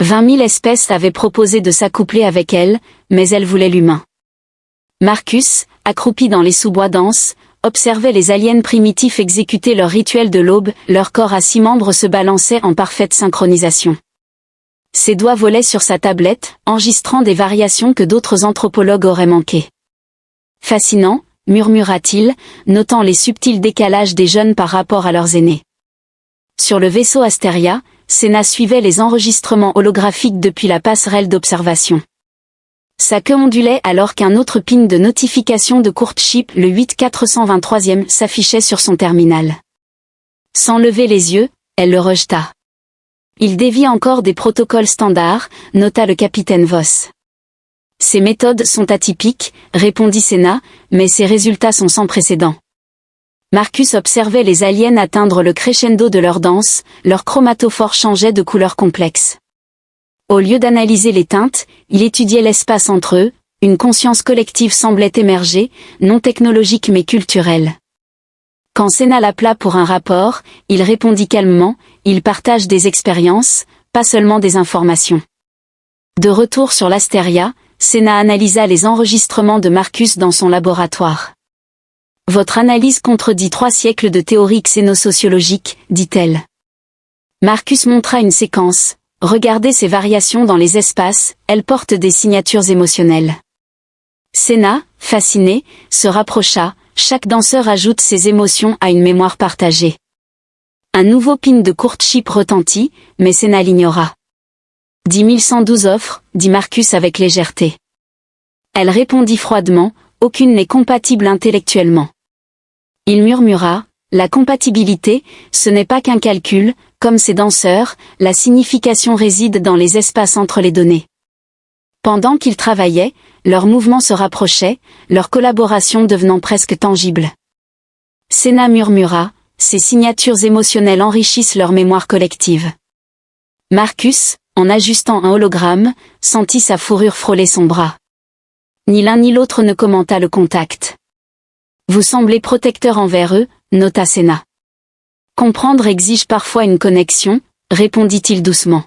20 000 espèces avaient proposé de s'accoupler avec elle, mais elle voulait l'humain. Marcus, accroupi dans les sous-bois denses, observait les aliens primitifs exécuter leur rituel de l'aube, leur corps à 6 membres se balançait en parfaite synchronisation. Ses doigts volaient sur sa tablette, enregistrant des variations que d'autres anthropologues auraient manquées. Fascinant, murmura-t-il, notant les subtils décalages des jeunes par rapport à leurs aînés. Sur le vaisseau Astéria, Séna suivait les enregistrements holographiques depuis la passerelle d'observation. Sa queue ondulait alors qu'un autre ping de notification de Courtship, le 8423e, s'affichait sur son terminal. Sans lever les yeux, elle le rejeta. Il dévie encore des protocoles standards, nota le capitaine Voss. Ces méthodes sont atypiques, répondit Séna, mais ces résultats sont sans précédent. Marcus observait les aliens atteindre le crescendo de leur danse, leur chromatophore changeait de couleur complexe. Au lieu d'analyser les teintes, il étudiait l'espace entre eux, une conscience collective semblait émerger, non technologique mais culturelle. Quand Séna l'appela pour un rapport, il répondit calmement, ils partagent des expériences, pas seulement des informations. De retour sur l'Astéria, Séna analysa les enregistrements de Marcus dans son laboratoire. Votre analyse contredit 3 siècles de théorie xénosociologique, dit-elle. Marcus montra une séquence. Regardez ces variations dans les espaces, elles portent des signatures émotionnelles. Séna, fasciné, se rapprocha, chaque danseur ajoute ses émotions à une mémoire partagée. Un nouveau ping de Courtship retentit, mais Séna l'ignora. 10 112 offres, dit Marcus avec légèreté. Elle répondit froidement, aucune n'est compatible intellectuellement. Il murmura, la compatibilité, ce n'est pas qu'un calcul, comme ces danseurs, la signification réside dans les espaces entre les données. Pendant qu'ils travaillaient, leurs mouvements se rapprochaient, leur collaboration devenant presque tangible. Séna murmura, ces signatures émotionnelles enrichissent leur mémoire collective. Marcus, en ajustant un hologramme, sentit sa fourrure frôler son bras. Ni l'un ni l'autre ne commenta le contact. Vous semblez protecteur envers eux, nota Séna. Comprendre exige parfois une connexion, répondit-il doucement.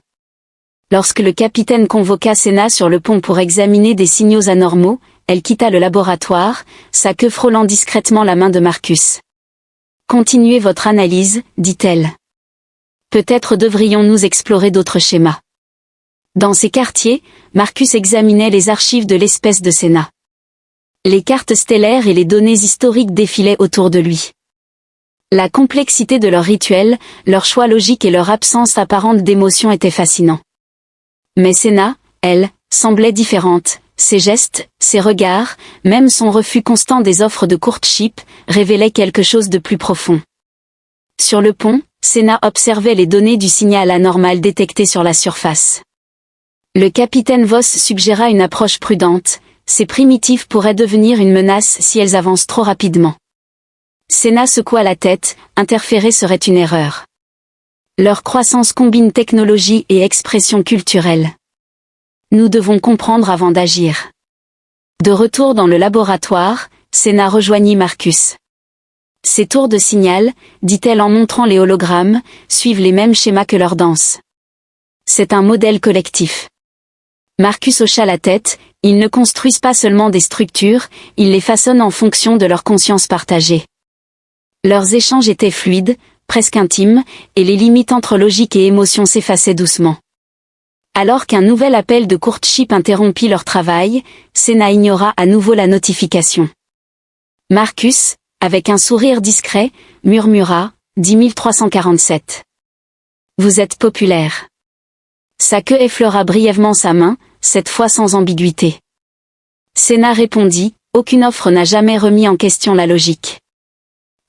Lorsque le capitaine convoqua Séna sur le pont pour examiner des signaux anormaux, elle quitta le laboratoire, sa queue frôlant discrètement la main de Marcus. Continuez votre analyse, dit-elle. Peut-être devrions-nous explorer d'autres schémas. Dans ces quartiers, Marcus examinait les archives de l'espèce de Séna. Les cartes stellaires et les données historiques défilaient autour de lui. La complexité de leurs rituels, leur choix logique et leur absence apparente d'émotion étaient fascinants. Mais Séna, elle, semblait différente, ses gestes, ses regards, même son refus constant des offres de Courtship, révélaient quelque chose de plus profond. Sur le pont, Séna observait les données du signal anormal détecté sur la surface. Le capitaine Voss suggéra une approche prudente, ces primitives pourraient devenir une menace si elles avancent trop rapidement. Séna secoua la tête, interférer serait une erreur. Leur croissance combine technologie et expression culturelle. Nous devons comprendre avant d'agir. De retour dans le laboratoire, Séna rejoignit Marcus. Ces tours de signal, dit-elle en montrant les hologrammes, suivent les mêmes schémas que leur danse. C'est un modèle collectif. Marcus hocha la tête, ils ne construisent pas seulement des structures, ils les façonnent en fonction de leur conscience partagée. Leurs échanges étaient fluides, presque intimes, et les limites entre logique et émotion s'effaçaient doucement. Alors qu'un nouvel appel de Courtship interrompit leur travail, Séna ignora à nouveau la notification. Marcus, avec un sourire discret, murmura, 10 347. Vous êtes populaire. Sa queue effleura brièvement sa main, cette fois sans ambiguïté. Séna répondit, aucune offre n'a jamais remis en question la logique.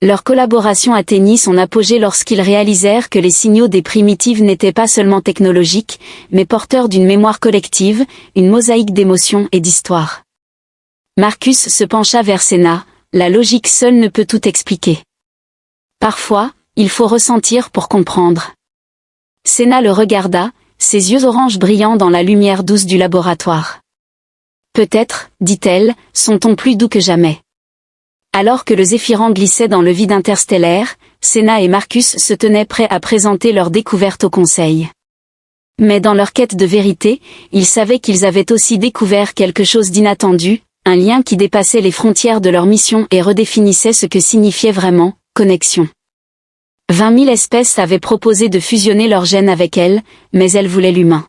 Leur collaboration atteignit son apogée lorsqu'ils réalisèrent que les signaux des primitives n'étaient pas seulement technologiques, mais porteurs d'une mémoire collective, une mosaïque d'émotions et d'histoires. Marcus se pencha vers Séna, la logique seule ne peut tout expliquer. Parfois, il faut ressentir pour comprendre. Séna le regarda, ses yeux orange brillant dans la lumière douce du laboratoire. Peut-être, dit-elle, sont-on plus doux que jamais. Alors que le Zéphyran glissait dans le vide interstellaire, Séna et Marcus se tenaient prêts à présenter leur découverte au conseil. Mais dans leur quête de vérité, ils savaient qu'ils avaient aussi découvert quelque chose d'inattendu, un lien qui dépassait les frontières de leur mission et redéfinissait ce que signifiait vraiment « connexion ». 20 000 espèces avaient proposé de fusionner leurs gènes avec elles, mais elles voulaient l'humain.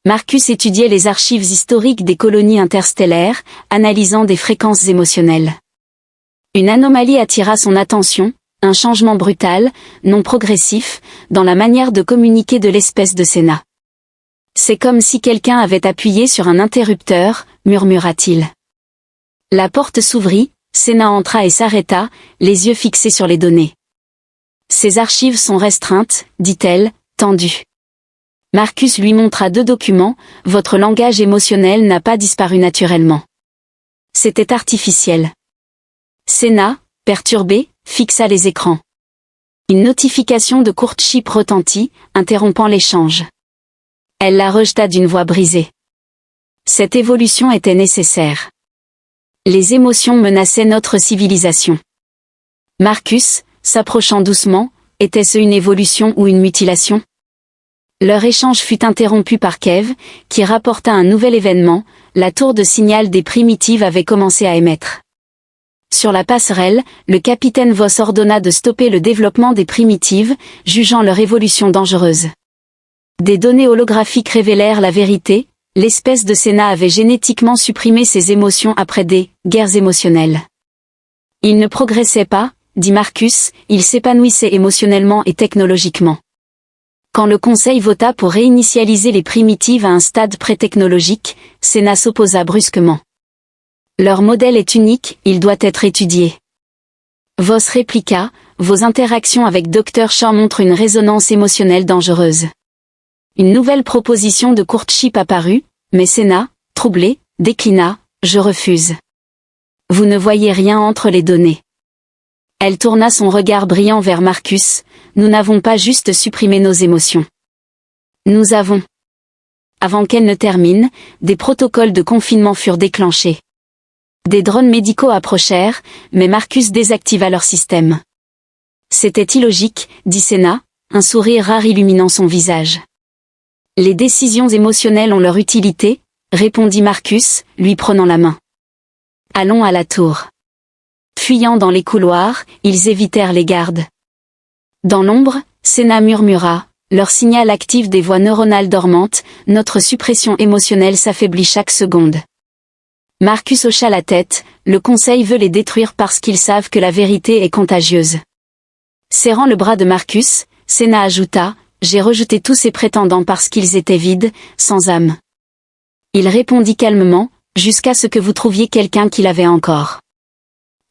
Marcus étudiait les archives historiques des colonies interstellaires, analysant des fréquences émotionnelles. Une anomalie attira son attention, un changement brutal, non progressif, dans la manière de communiquer de l'espèce de Sénat. C'est comme si quelqu'un avait appuyé sur un interrupteur, murmura-t-il. La porte s'ouvrit, Sénat entra et s'arrêta, les yeux fixés sur les données. Ces archives sont restreintes, dit-elle, tendues. Marcus lui montra 2 documents, votre langage émotionnel n'a pas disparu naturellement. C'était artificiel. Sénat, perturbé, fixa les écrans. Une notification de Courtship retentit, interrompant l'échange. Elle la rejeta d'une voix brisée. Cette évolution était nécessaire. Les émotions menaçaient notre civilisation. Marcus, s'approchant doucement, était-ce une évolution ou une mutilation? Leur échange fut interrompu par Kev, qui rapporta un nouvel événement, la tour de signal des primitives avait commencé à émettre. Sur la passerelle, le capitaine Voss ordonna de stopper le développement des primitives, jugeant leur évolution dangereuse. Des données holographiques révélèrent la vérité, l'espèce de Sénat avait génétiquement supprimé ses émotions après des « guerres émotionnelles ». Il ne progressait pas, dit Marcus, il s'épanouissait émotionnellement et technologiquement. Quand le Conseil vota pour réinitialiser les primitives à un stade pré-technologique, Sénat s'opposa brusquement. Leur modèle est unique, il doit être étudié. Voss répliqua, vos interactions avec Dr. Shaw montrent une résonance émotionnelle dangereuse. Une nouvelle proposition de Courtship apparut, mais Sénat, troublé, déclina, je refuse. Vous ne voyez rien entre les données. Elle tourna son regard brillant vers Marcus, nous n'avons pas juste supprimé nos émotions. Nous avons. Avant qu'elle ne termine, des protocoles de confinement furent déclenchés. Des drones médicaux approchèrent, mais Marcus désactiva leur système. C'était illogique, dit Sénat, un sourire rare illuminant son visage. Les décisions émotionnelles ont leur utilité, répondit Marcus, lui prenant la main. Allons à la tour. Fuyant dans les couloirs, ils évitèrent les gardes. Dans l'ombre, Sénat murmura, leur signal active des voies neuronales dormantes, notre suppression émotionnelle s'affaiblit chaque seconde. Marcus hocha la tête, le Conseil veut les détruire parce qu'ils savent que la vérité est contagieuse. Serrant le bras de Marcus, Sénat ajouta, j'ai rejeté tous ces prétendants parce qu'ils étaient vides, sans âme. Il répondit calmement, jusqu'à ce que vous trouviez quelqu'un qui l'avait encore.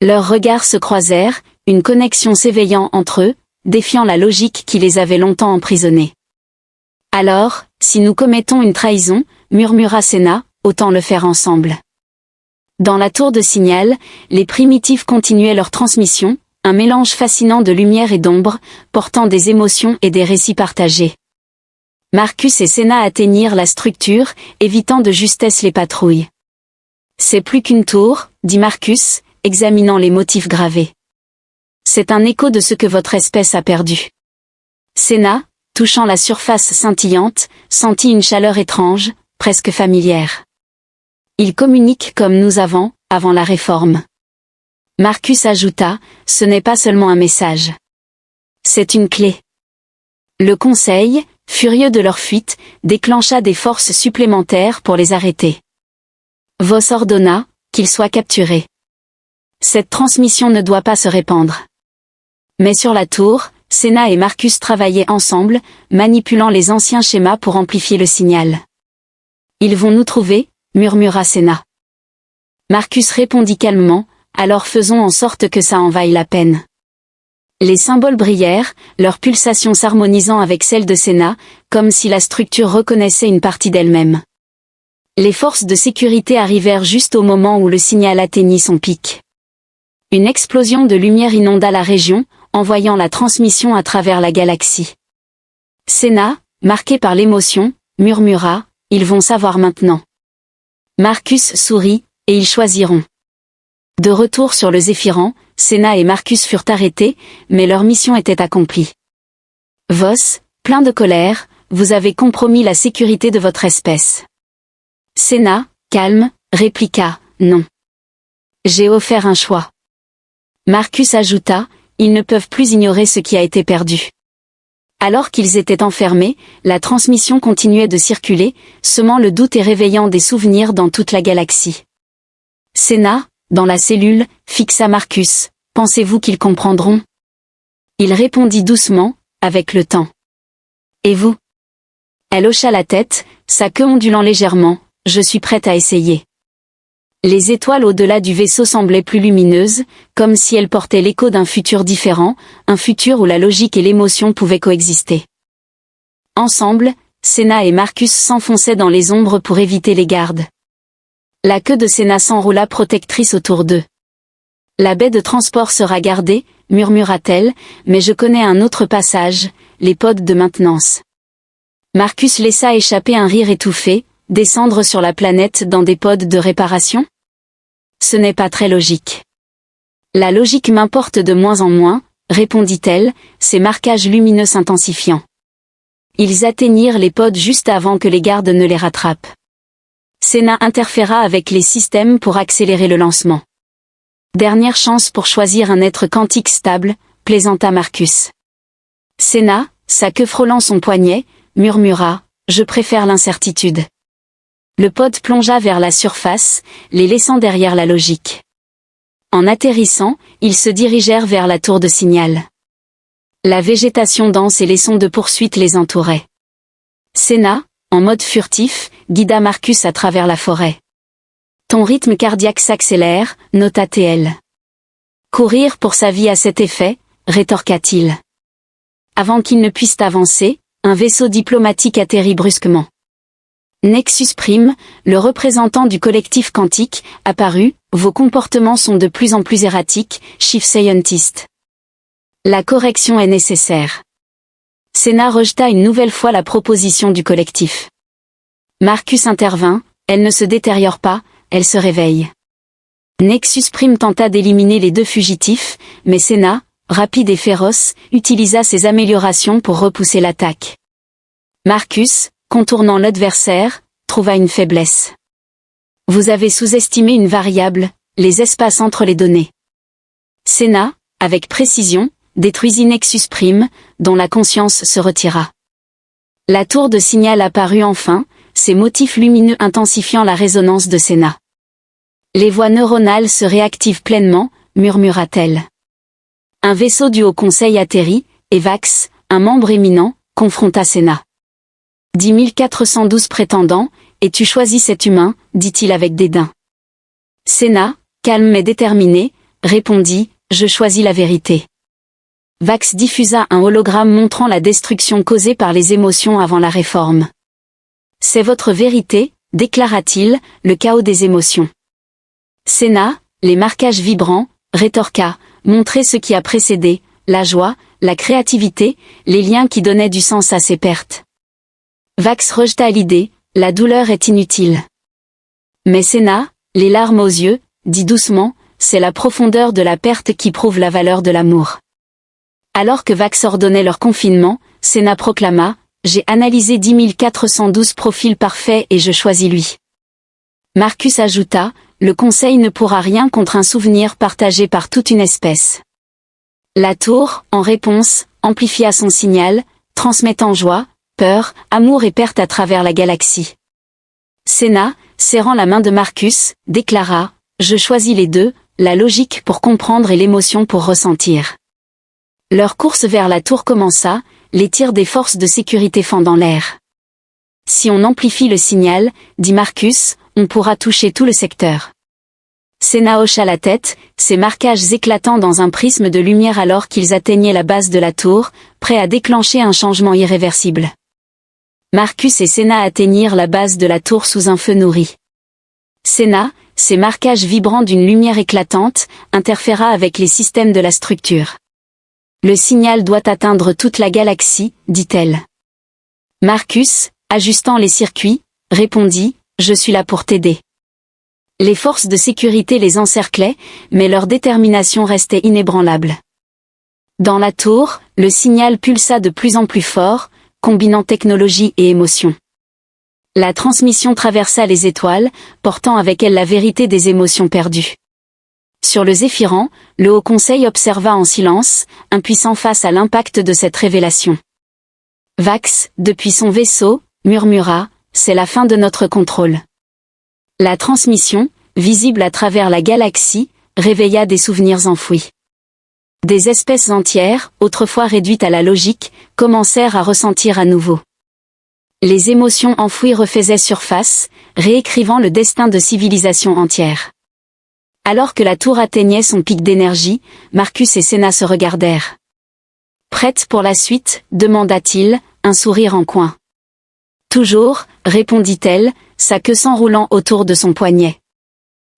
Leurs regards se croisèrent, une connexion s'éveillant entre eux, défiant la logique qui les avait longtemps emprisonnés. Alors, si nous commettons une trahison, murmura Sénat, autant le faire ensemble. Dans la tour de signal, les primitifs continuaient leur transmission, un mélange fascinant de lumière et d'ombre, portant des émotions et des récits partagés. Marcus et Sénat atteignirent la structure, évitant de justesse les patrouilles. C'est plus qu'une tour, dit Marcus, examinant les motifs gravés. C'est un écho de ce que votre espèce a perdu. Sénat, touchant la surface scintillante, sentit une chaleur étrange, presque familière. Ils communiquent comme nous avant la réforme. Marcus ajouta, ce n'est pas seulement un message. C'est une clé. Le Conseil, furieux de leur fuite, déclencha des forces supplémentaires pour les arrêter. Voss ordonna, qu'ils soient capturés. Cette transmission ne doit pas se répandre. Mais sur la tour, Sénat et Marcus travaillaient ensemble, manipulant les anciens schémas pour amplifier le signal. Ils vont nous trouver, murmura Sénat. Marcus répondit calmement, alors faisons en sorte que ça en vaille la peine. Les symboles brillèrent, leurs pulsations s'harmonisant avec celles de Sénat, comme si la structure reconnaissait une partie d'elle-même. Les forces de sécurité arrivèrent juste au moment où le signal atteignit son pic. Une explosion de lumière inonda la région, envoyant la transmission à travers la galaxie. Sénat, marqué par l'émotion, murmura, « Ils vont savoir maintenant. » Marcus sourit, et ils choisiront. De retour sur le Zéphyran, Sénat et Marcus furent arrêtés, mais leur mission était accomplie. Voss, plein de colère, vous avez compromis la sécurité de votre espèce. Senna, calme, répliqua, non. J'ai offert un choix. Marcus ajouta, ils ne peuvent plus ignorer ce qui a été perdu. Alors qu'ils étaient enfermés, la transmission continuait de circuler, semant le doute et réveillant des souvenirs dans toute la galaxie. Senna, dans la cellule, fixa Marcus. Pensez-vous qu'ils comprendront? Il répondit doucement, avec le temps. Et vous? Elle hocha la tête, sa queue ondulant légèrement. Je suis prête à essayer. Les étoiles au-delà du vaisseau semblaient plus lumineuses, comme si elles portaient l'écho d'un futur différent, un futur où la logique et l'émotion pouvaient coexister. Ensemble, Senna et Marcus s'enfonçaient dans les ombres pour éviter les gardes. La queue de Senna s'enroula protectrice autour d'eux. La baie de transport sera gardée, murmura-t-elle, mais je connais un autre passage, les pods de maintenance. Marcus laissa échapper un rire étouffé, descendre sur la planète dans des pods de réparation? Ce n'est pas très logique. La logique m'importe de moins en moins, répondit-elle, ses marquages lumineux s'intensifiant. Ils atteignirent les pods juste avant que les gardes ne les rattrapent. Senna interféra avec les systèmes pour accélérer le lancement. Dernière chance pour choisir un être quantique stable, plaisanta Marcus. Senna, sa queue frôlant son poignet, murmura, je préfère l'incertitude. Le pod plongea vers la surface, les laissant derrière la logique. En atterrissant, ils se dirigèrent vers la tour de signal. La végétation dense et les sons de poursuite les entouraient. Senna, en mode furtif, guida Marcus à travers la forêt. Ton rythme cardiaque s'accélère, nota TL. Courir pour sa vie à cet effet, rétorqua-t-il. Avant qu'ils ne puissent avancer, un vaisseau diplomatique atterrit brusquement. Nexus Prime, le représentant du collectif quantique, apparut, vos comportements sont de plus en plus erratiques, Chief Scientist. La correction est nécessaire. Senna rejeta une nouvelle fois la proposition du collectif. Marcus intervint, elle ne se détériore pas, elle se réveille. Nexus Prime tenta d'éliminer les deux fugitifs, mais Senna, rapide et féroce, utilisa ses améliorations pour repousser l'attaque. Marcus, contournant l'adversaire, trouva une faiblesse. Vous avez sous-estimé une variable, les espaces entre les données. Senna, avec précision, détruisit Nexus Prime, dont la conscience se retira. La tour de signal apparut enfin, ses motifs lumineux intensifiant la résonance de Senna. Les voies neuronales se réactivent pleinement, murmura-t-elle. Un vaisseau du Haut Conseil atterrit, et Vax, un membre éminent, confronta Senna. 10 412 prétendants, et tu choisis cet humain, dit-il avec dédain. Senna, calme mais déterminé, répondit, je choisis la vérité. Vax diffusa un hologramme montrant la destruction causée par les émotions avant la réforme. C'est votre vérité, déclara-t-il, le chaos des émotions. Senna, les marquages vibrants, rétorqua, montrez ce qui a précédé, la joie, la créativité, les liens qui donnaient du sens à ces pertes. Vax rejeta l'idée, la douleur est inutile. Mais Senna, les larmes aux yeux, dit doucement, c'est la profondeur de la perte qui prouve la valeur de l'amour. Alors que Vax ordonnait leur confinement, Senna proclama, j'ai analysé 10 412 profils parfaits et je choisis lui. Marcus ajouta, le conseil ne pourra rien contre un souvenir partagé par toute une espèce. La tour, en réponse, amplifia son signal, transmettant joie, peur, amour et perte à travers la galaxie. Senna, serrant la main de Marcus, déclara, je choisis les deux, la logique pour comprendre et l'émotion pour ressentir. Leur course vers la tour commença, les tirs des forces de sécurité fendant l'air. Si on amplifie le signal, dit Marcus, on pourra toucher tout le secteur. Senna hocha la tête, ses marquages éclatant dans un prisme de lumière alors qu'ils atteignaient la base de la tour, prêts à déclencher un changement irréversible. Marcus et Senna atteignirent la base de la tour sous un feu nourri. Senna, ses marquages vibrants d'une lumière éclatante, interféra avec les systèmes de la structure. Le signal doit atteindre toute la galaxie, dit-elle. Marcus, ajustant les circuits, répondit, je suis là pour t'aider. Les forces de sécurité les encerclaient, mais leur détermination restait inébranlable. Dans la tour, le signal pulsa de plus en plus fort, combinant technologie et émotion. La transmission traversa les étoiles, portant avec elle la vérité des émotions perdues. Sur le Zéphyran, le Haut Conseil observa en silence, impuissant face à l'impact de cette révélation. Vax, depuis son vaisseau, murmura, « C'est la fin de notre contrôle. » La transmission, visible à travers la galaxie, réveilla des souvenirs enfouis. Des espèces entières, autrefois réduites à la logique, commencèrent à ressentir à nouveau. Les émotions enfouies refaisaient surface, réécrivant le destin de civilisations entières. Alors que la tour atteignait son pic d'énergie, Marcus et Senna se regardèrent. « Prête pour la suite ?» demanda-t-il, un sourire en coin. « Toujours » répondit-elle, sa queue s'enroulant autour de son poignet.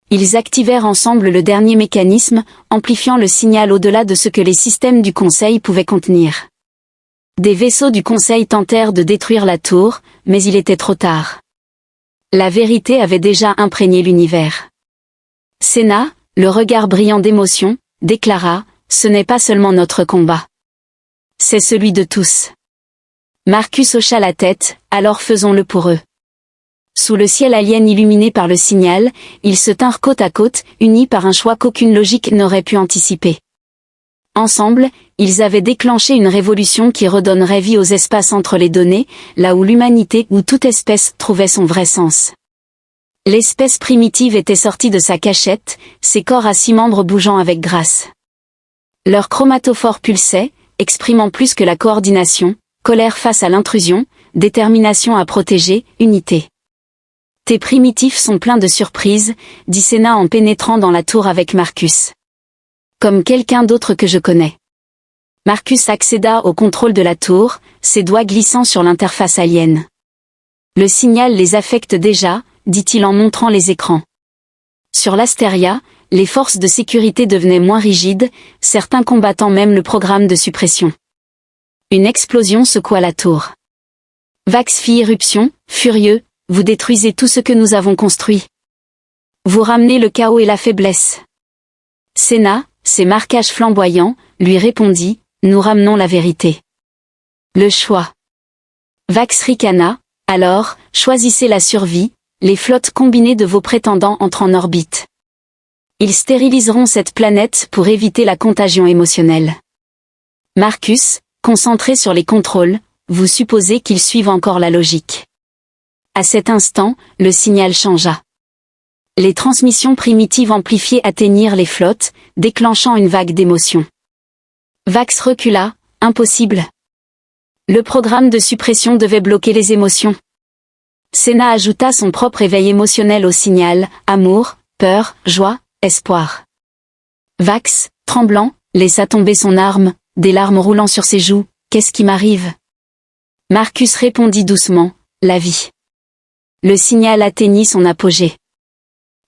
Ils activèrent ensemble le dernier mécanisme, amplifiant le signal au-delà de ce que les systèmes du Conseil pouvaient contenir. Des vaisseaux du Conseil tentèrent de détruire la tour, mais il était trop tard. La vérité avait déjà imprégné l'univers. Senna, le regard brillant d'émotion, déclara, « Ce n'est pas seulement notre combat. C'est celui de tous. » Marcus hocha la tête, « Alors faisons-le pour eux. » Sous le ciel alien illuminé par le signal, ils se tinrent côte à côte, unis par un choix qu'aucune logique n'aurait pu anticiper. Ensemble, ils avaient déclenché une révolution qui redonnerait vie aux espaces entre les données, là où l'humanité ou toute espèce trouvait son vrai sens. L'espèce primitive était sortie de sa cachette, ses corps à 6 membres bougeant avec grâce. Leurs chromatophores pulsaient, exprimant plus que la coordination, colère face à l'intrusion, détermination à protéger, unité. « Tes primitifs sont pleins de surprises, » dit Senna en pénétrant dans la tour avec Marcus. « Comme quelqu'un d'autre que je connais. » Marcus accéda au contrôle de la tour, ses doigts glissant sur l'interface alien. « Le signal les affecte déjà, » dit-il en montrant les écrans. Sur l'Astéria, les forces de sécurité devenaient moins rigides, certains combattant même le programme de suppression. Une explosion secoua la tour. Vax fit irruption, furieux, « Vous détruisez tout ce que nous avons construit. Vous ramenez le chaos et la faiblesse. » Senna, ses marquages flamboyants, lui répondit, « Nous ramenons la vérité. » Le choix. Vax ricana, « Alors, choisissez la survie, les flottes combinées de vos prétendants entrent en orbite. Ils stériliseront cette planète pour éviter la contagion émotionnelle. » Marcus, concentré sur les contrôles, vous supposez qu'ils suivent encore la logique. À cet instant, le signal changea. Les transmissions primitives amplifiées atteignirent les flottes, déclenchant une vague d'émotions. Vax recula, impossible. Le programme de suppression devait bloquer les émotions. Senna ajouta son propre éveil émotionnel au signal, amour, peur, joie, espoir. Vax, tremblant, laissa tomber son arme, des larmes roulant sur ses joues, « Qu'est-ce qui m'arrive ?» Marcus répondit doucement, « La vie. » Le signal atteignit son apogée.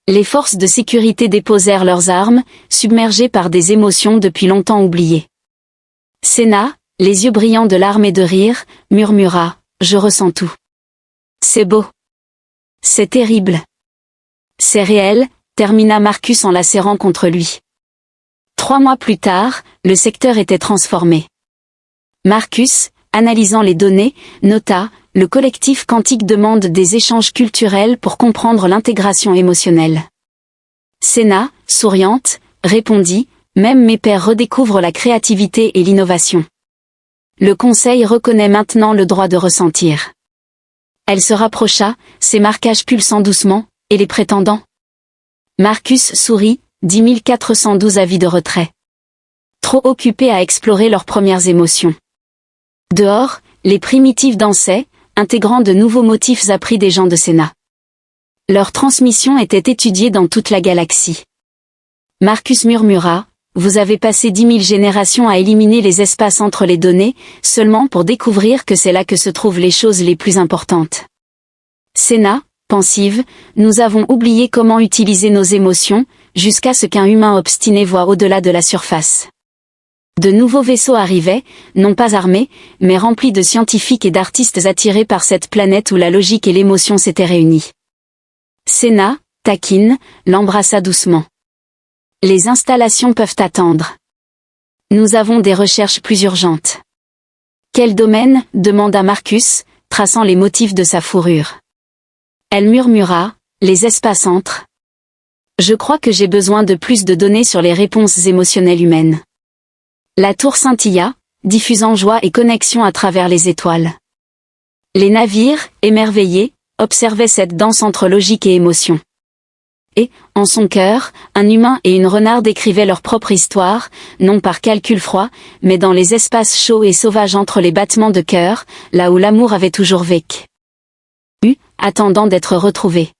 Les forces de sécurité déposèrent leurs armes, submergées par des émotions depuis longtemps oubliées. Senna, les yeux brillants de larmes et de rire, murmura, « Je ressens tout. C'est beau. C'est terrible. C'est réel », termina Marcus en la serrant contre lui. 3 mois plus tard, le secteur était transformé. Marcus, analysant les données, nota, le collectif quantique demande des échanges culturels pour comprendre l'intégration émotionnelle. Senna, souriante, répondit, même mes pairs redécouvrent la créativité et l'innovation. Le Conseil reconnaît maintenant le droit de ressentir. Elle se rapprocha, ses marquages pulsant doucement, et les prétendants. Marcus sourit, 10 412 avis de retrait. Trop occupés à explorer leurs premières émotions. Dehors, les primitifs dansaient, intégrant de nouveaux motifs appris des gens de Senna. Leur transmission était étudiée dans toute la galaxie. Marcus murmura, « Vous avez passé 10 000 générations à éliminer les espaces entre les données, seulement pour découvrir que c'est là que se trouvent les choses les plus importantes. » Senna, pensive, nous avons oublié comment utiliser nos émotions, jusqu'à ce qu'un humain obstiné voie au-delà de la surface. De nouveaux vaisseaux arrivaient, non pas armés, mais remplis de scientifiques et d'artistes attirés par cette planète où la logique et l'émotion s'étaient réunies. Senna, taquine, l'embrassa doucement. Les installations peuvent attendre. Nous avons des recherches plus urgentes. Quel domaine ? demanda Marcus, traçant les motifs de sa fourrure. Elle murmura, les espaces entre. Je crois que j'ai besoin de plus de données sur les réponses émotionnelles humaines. La tour scintilla, diffusant joie et connexion à travers les étoiles. Les navires, émerveillés, observaient cette danse entre logique et émotion. Et, en son cœur, un humain et une renarde écrivaient leur propre histoire, non par calcul froid, mais dans les espaces chauds et sauvages entre les battements de cœur, là où l'amour avait toujours vécu, attendant d'être retrouvé.